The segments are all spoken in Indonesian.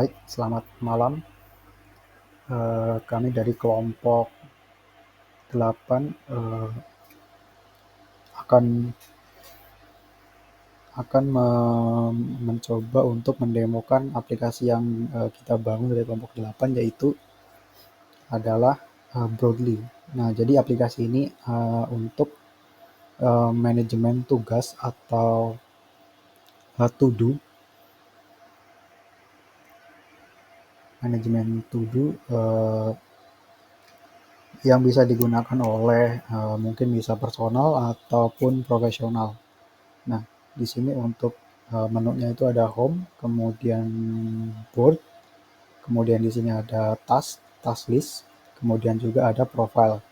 Baik, selamat malam. Kami dari kelompok 8 akan mencoba untuk mendemokan aplikasi yang kita bangun dari kelompok 8, yaitu adalah Broadly. Nah, jadi aplikasi ini untuk manajemen tugas atau to-do, yang bisa digunakan oleh mungkin bisa personal ataupun profesional. Nah, di sini untuk menunya itu ada home, kemudian board, kemudian di sini ada task list, kemudian juga ada profile.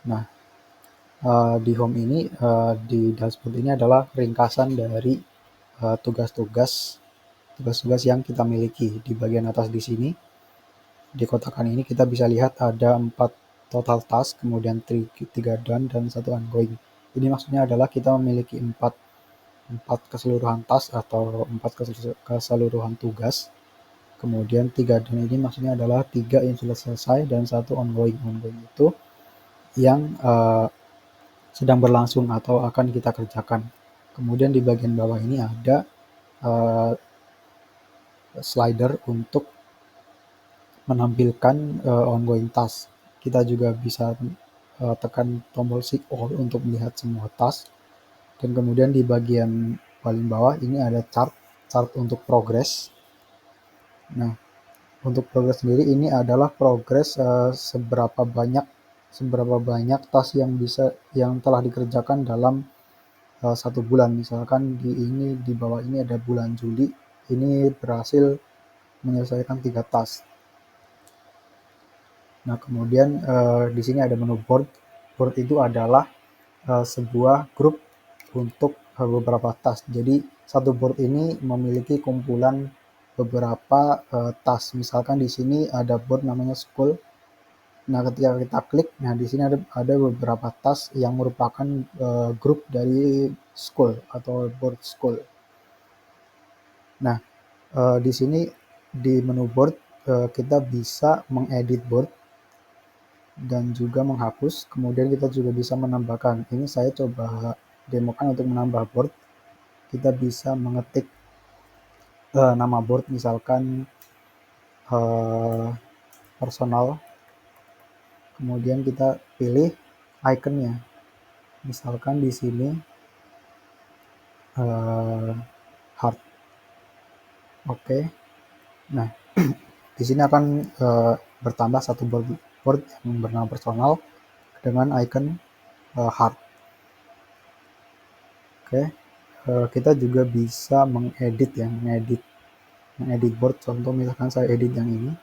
Nah, di home ini, di dashboard ini adalah ringkasan dari tugas-tugas yang kita miliki. Di bagian atas di sini, di kotakan ini kita bisa lihat ada 4 total task, kemudian 3 done, dan 1 ongoing. Ini maksudnya adalah kita memiliki 4 keseluruhan task atau 4 keseluruhan tugas. Kemudian 3 done ini maksudnya adalah 3 yang sudah selesai dan 1 ongoing. Ongoing itu yang sedang berlangsung atau akan kita kerjakan. Kemudian di bagian bawah ini ada slider untuk menampilkan ongoing task. Kita juga bisa tekan tombol shift all untuk melihat semua task. Dan kemudian di bagian paling bawah ini ada chart untuk progress. Nah, untuk progress sendiri ini adalah progress seberapa banyak task yang telah dikerjakan dalam 1 bulan. Misalkan di bawah ini ada bulan Juli, ini berhasil menyelesaikan 3 task. Nah, kemudian di sini ada menu board. Board itu adalah sebuah grup untuk beberapa task. Jadi satu board ini memiliki kumpulan beberapa task. Misalkan di sini ada board namanya school. Nah, ketika kita klik, nah di sini ada beberapa task yang merupakan grup dari school atau board school. Nah, di sini di menu board kita bisa mengedit board dan juga menghapus. Kemudian kita juga bisa menambahkan. Ini saya coba demokan untuk menambah board. Kita bisa mengetik nama board, misalkan personal. Kemudian kita pilih ikonnya. Misalkan di sini heart. Oke. Nah, di sini akan bertambah satu board yang bernama personal dengan icon heart. Oke. Kita juga bisa mengedit board. Contoh misalkan saya edit yang ini,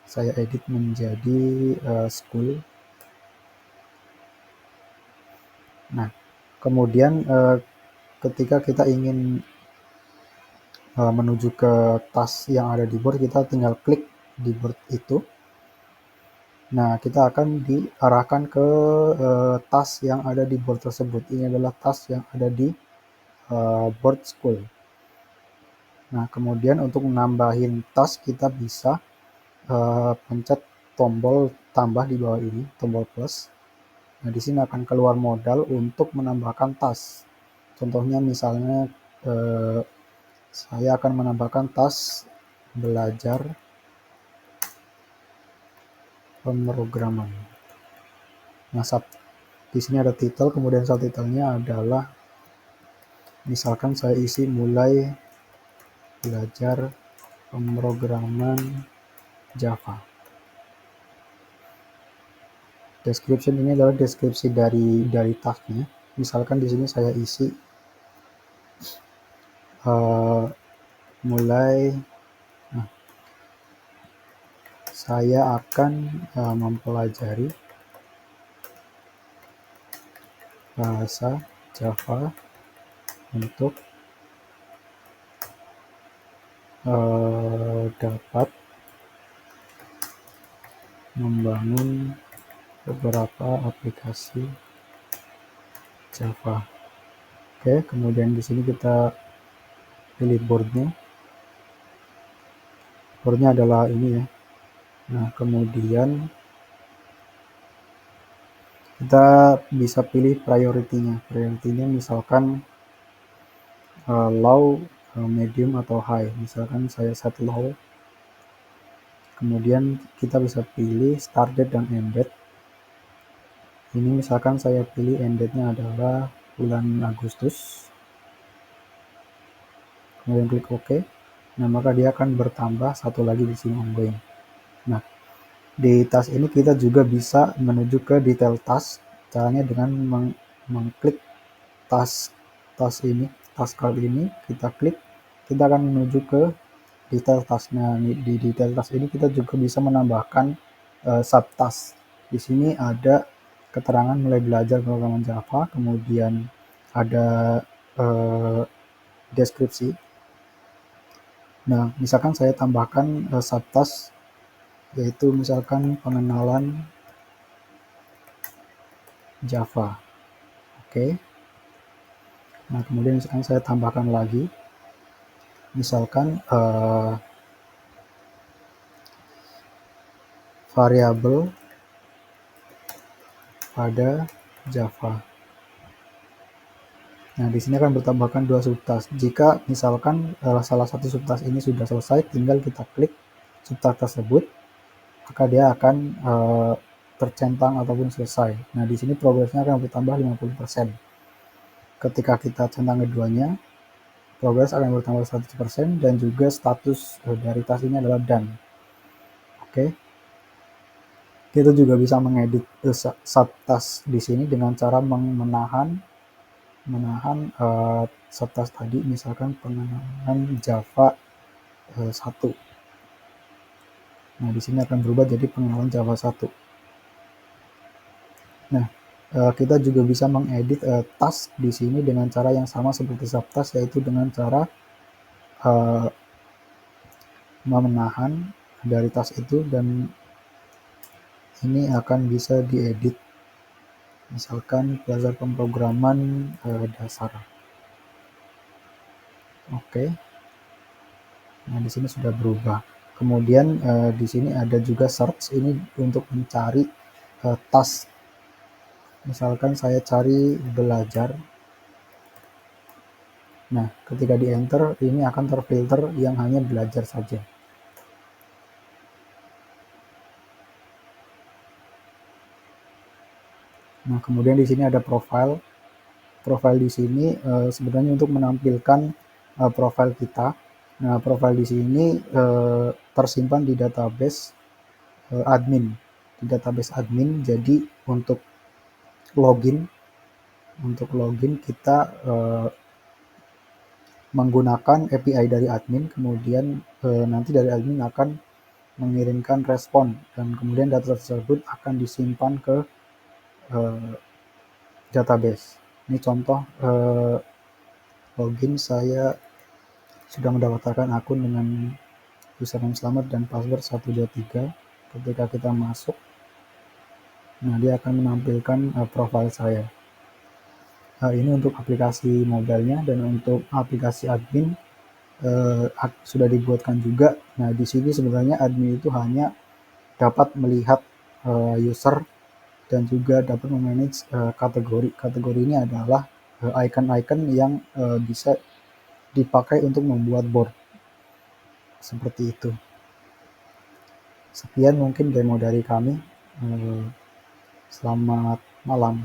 saya edit menjadi school. Nah, kemudian ketika kita ingin menuju ke task yang ada di board, kita tinggal klik di board itu. Nah, kita akan diarahkan ke task yang ada di board tersebut. Ini adalah task yang ada di board school. Nah, kemudian untuk menambahin task kita bisa pencet tombol tambah di bawah ini, tombol plus. Nah, di sini akan keluar modal untuk menambahkan task. Contohnya misalnya saya akan menambahkan task belajar pemrograman. Nah, di sini ada title, kemudian subtitlenya adalah misalkan saya isi mulai belajar pemrograman Java. Description ini adalah deskripsi dari tasknya. Misalkan di sini saya isi mulai saya akan mempelajari bahasa Java untuk dapat membangun beberapa aplikasi Java. Oke, kemudian di sini kita pilih boardnya. boardnya adalah ini ya. Nah, kemudian kita bisa pilih priority-nya. Priority-nya misalkan low, medium, atau high. Misalkan saya set low. Kemudian kita bisa pilih start date dan end date. Ini misalkan saya pilih end date-nya adalah bulan Agustus. Kemudian klik OK. Nah, maka dia akan bertambah satu lagi di sini ongoing. Nah, di task ini kita juga bisa menuju ke detail task. Caranya dengan mengklik task ini, task card ini, kita klik, kita akan menuju ke detail task. Nah, di detail task ini kita juga bisa menambahkan subtask. Di sini ada keterangan mulai belajar pemrograman Java, kemudian ada deskripsi. Nah, misalkan saya tambahkan subtask, yaitu misalkan pengenalan Java. Oke. Nah, kemudian misalkan saya tambahkan lagi, misalkan variabel pada Java. Nah, di sini akan bertambahkan 2 subtask. Jika misalkan salah satu subtask ini sudah selesai, tinggal kita klik subtask tersebut, maka dia akan tercentang ataupun selesai. Nah, di sini progresnya akan bertambah 50%. Ketika kita centang keduanya, progres akan bertambah 100% dan juga status dari task ini adalah done. Oke. Kita juga bisa mengedit subtask di sini dengan cara menahan subtask tadi, misalkan pengenalan Java 1. Nah, di sini akan berubah jadi pengenalan Java 1. Nah, kita juga bisa mengedit task di sini dengan cara yang sama seperti subtask, yaitu dengan cara menahan dari task itu, dan ini akan bisa diedit. Misalkan belajar pemrograman dasar. Oke. Nah, di sini sudah berubah. Kemudian di sini ada juga search, ini untuk mencari task. Misalkan saya cari belajar. Nah, ketika di enter, ini akan terfilter yang hanya belajar saja. Nah, kemudian di sini ada profile. Profile di sini sebenarnya untuk menampilkan profile kita. Nah, profile di sini tersimpan di database admin. Di database admin, jadi untuk login kita menggunakan API dari admin, kemudian nanti dari admin akan mengirimkan respon, dan kemudian data tersebut akan disimpan ke database. Ini contoh login, saya sudah mendaftarkan akun dengan username selamat dan password 123. Ketika kita masuk, nah dia akan menampilkan profile saya. Ini untuk aplikasi mobilenya, dan untuk aplikasi admin sudah dibuatkan juga. Nah, di sini sebenarnya admin itu hanya dapat melihat user dan juga dapat memanage kategori. Kategori ini adalah icon-icon yang bisa dipakai untuk membuat board. Seperti itu. Sekian mungkin demo dari kami. Selamat malam.